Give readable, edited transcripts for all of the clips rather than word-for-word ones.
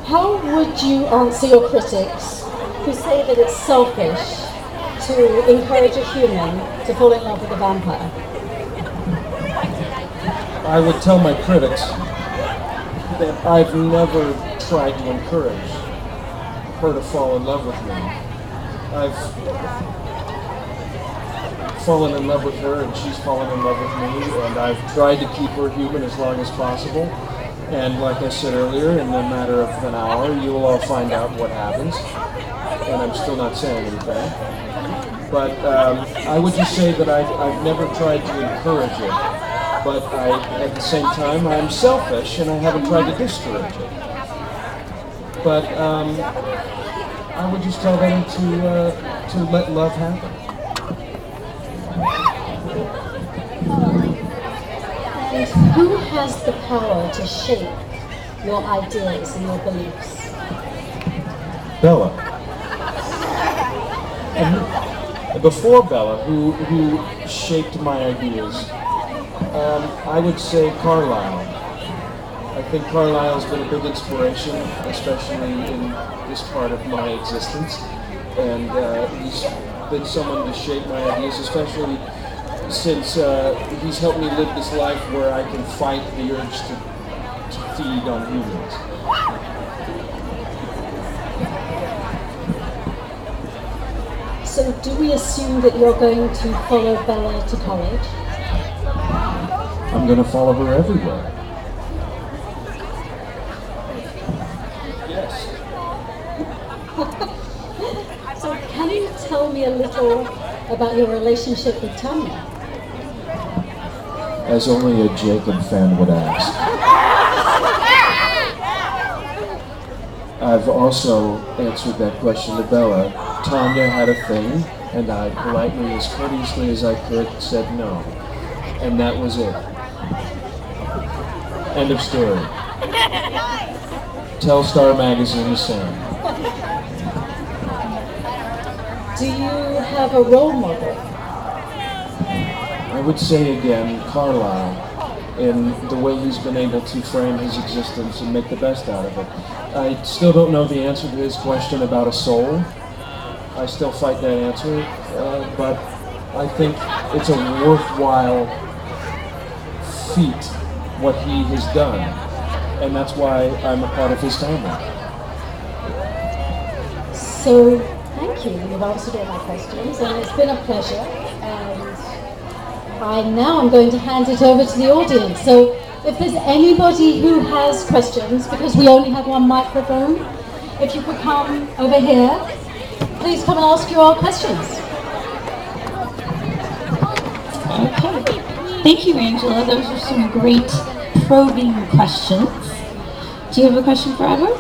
How would you answer your critics who say that it's selfish to encourage a human to fall in love with a vampire? I would tell my critics that I've never tried to encourage her to fall in love with me. I've fallen in love with her and she's fallen in love with me, and I've tried to keep her human as long as possible. And like I said earlier, in a matter of an hour, you will all find out what happens. And I'm still not saying anything. But I would just say that I've never tried to encourage it. But at the same time, I'm selfish and I haven't tried to discourage it. But I would just tell them to let love happen. And who has the power to shape your ideas and your beliefs? Bella. And before Bella, who shaped my ideas, I would say Carlyle. I think Carlyle's been a big inspiration, especially in this part of my existence. And he's been someone to shape my ideas, especially since he's helped me live this life where I can fight the urge to feed on humans. So do we assume that you're going to follow Bella to college? I'm going to follow her everywhere. Yes. So can you tell me a little about your relationship with Tanya? As only a Jacob fan would ask. I've also answered that question to Bella. Tanya had a thing, and I politely, as courteously as I could, said no. And that was it. End of story. Telstar magazine is saying. Do you have a role model? I would say again, Carlyle, in the way he's been able to frame his existence and make the best out of it. I still don't know the answer to his question about a soul. I still fight that answer, but I think it's a worthwhile feat what he has done, and that's why I'm a part of his family. So, thank you. You've answered all my questions, and it's been a pleasure. And now I'm going to hand it over to the audience. So, if there's anybody who has questions, because we only have one microphone, if you could come over here, please come and ask your questions. Okay. Thank you, Angela. Those are some great probing questions. Do you have a question for Edward?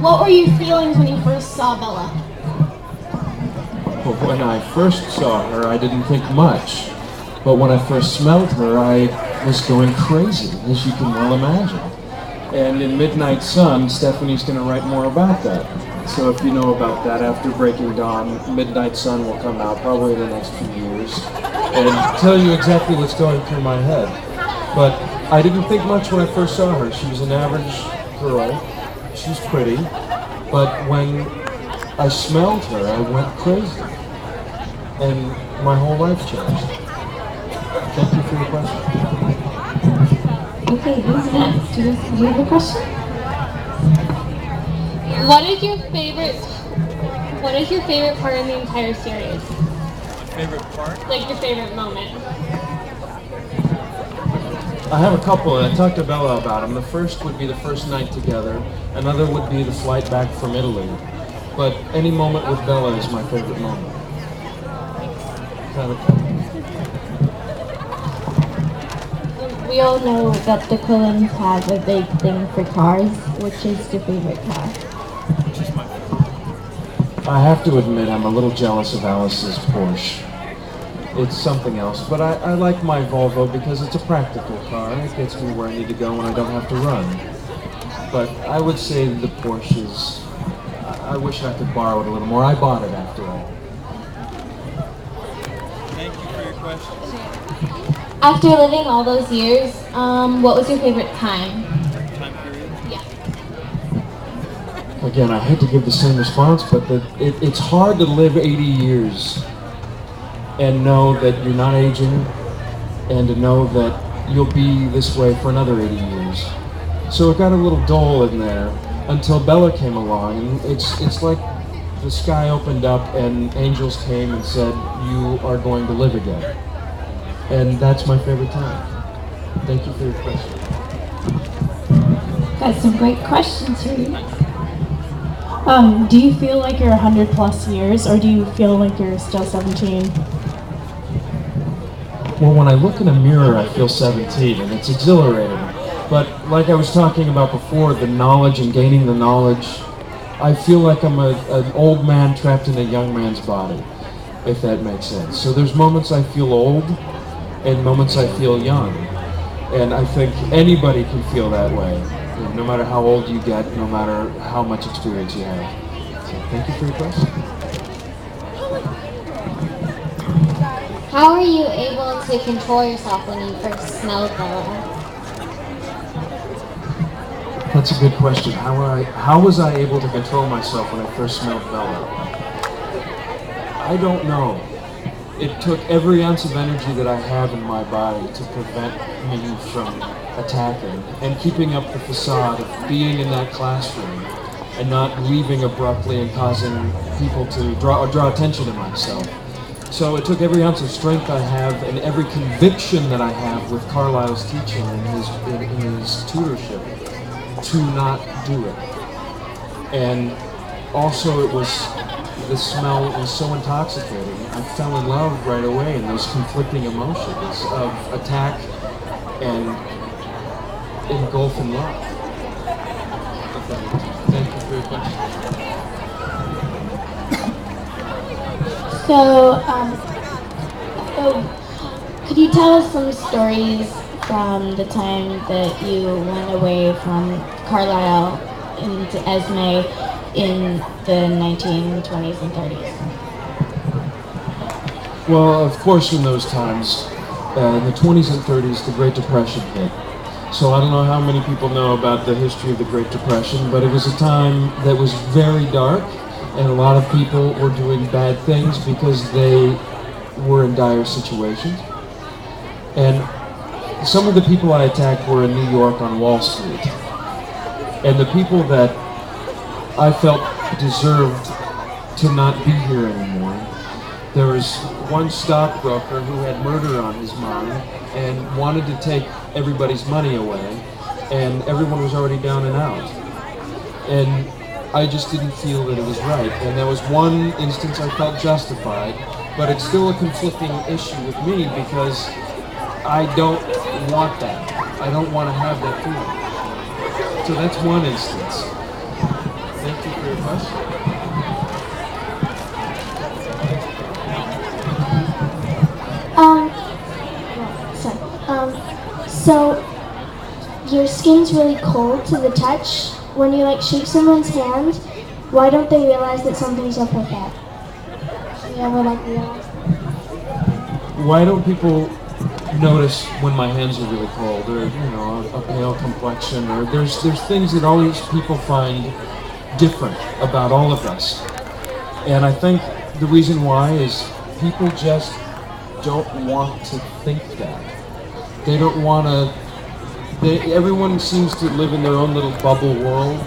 What were your feelings when you first saw Bella? Well, when I first saw her, I didn't think much. But when I first smelled her, I was going crazy, as you can well imagine. And in Midnight Sun, Stephanie's going to write more about that. So if you know about that, after Breaking Dawn, Midnight Sun will come out probably in the next few years and tell you exactly what's going through my head. But I didn't think much when I first saw her. She was an average girl. She's pretty. But when I smelled her, I went crazy. And my whole life changed. Thank you for your question. Okay, who's next? Do you have a question? What is your favorite part in the entire series? Favorite part? Like your favorite moment? I have a couple, and I talked to Bella about them. The first would be the first night together. Another would be the flight back from Italy. But any moment with Bella is my favorite moment. Kind of. We all know that the Cullens have a big thing for cars. Which is your favorite car? I have to admit, I'm a little jealous of Alice's Porsche. It's something else, but I like my Volvo because it's a practical car. It gets me where I need to go when I don't have to run. But I would say the Porsche is... I wish I could borrow it a little more. I bought it after all. Thank you for your question. After living all those years, what was your favorite time? Time period? Yeah. again, I hate to give the same response, but it's hard to live 80 years and know that you're not aging, and to know that you'll be this way for another 80 years. So it got a little dull in there until Bella came along, and it's like the sky opened up and angels came and said, you are going to live again. And that's my favorite time. Thank you for your question. Got some great questions for you. Do you feel like you're 100 plus years, or do you feel like you're still 17? Well, when I look in a mirror, I feel 17, and it's exhilarating. But like I was talking about before, the knowledge and gaining the knowledge, I feel like I'm an old man trapped in a young man's body, if that makes sense. So there's moments I feel old, and moments I feel young. And I think anybody can feel that way, no matter how old you get, no matter how much experience you have. So thank you for your question. How are you able to control yourself when you first smelled Bella? That's a good question. How was I able to control myself when I first smelled Bella? I don't know. It took every ounce of energy that I have in my body to prevent me from attacking and keeping up the facade of being in that classroom and not leaving abruptly and causing people to draw attention to myself. So it took every ounce of strength I have and every conviction that I have with Carlisle's teaching and in his tutorship to not do it. And also the smell was so intoxicating. I fell in love right away in those conflicting emotions of attack and engulfing love. Thank you for your question. So, could you tell us some stories from the time that you went away from Carlisle into Esme in the 1920s and 30s? Well, of course, in those times, in the 20s and 30s, the Great Depression hit. So I don't know how many people know about the history of the Great Depression, but it was a time that was very dark, and a lot of people were doing bad things because they were in dire situations. And some of the people I attacked were in New York on Wall Street. And the people that I felt deserved to not be here anymore, there was one stockbroker who had murder on his mind and wanted to take everybody's money away, and everyone was already down and out. And I just didn't feel that it was right. And there was one instance I felt justified, but it's still a conflicting issue with me because I don't want that. I don't want to have that feeling. So that's one instance. Thank you for your question. So your skin's really cold to the touch. When you shake someone's hand, why don't they realize that something's up with that? Do you ever realize that? Why don't people notice when my hands are really cold, or a pale complexion, or there's things that always people find different about all of us. And I think the reason why is people just don't want to think that. They don't want to, everyone seems to live in their own little bubble world,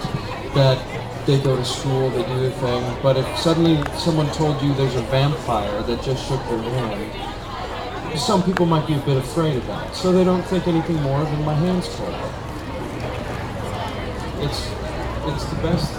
that they go to school, they do their thing, but if suddenly someone told you there's a vampire that just shook your hand, some people might be a bit afraid of that, so they don't think anything more than my hand's cold. It's the best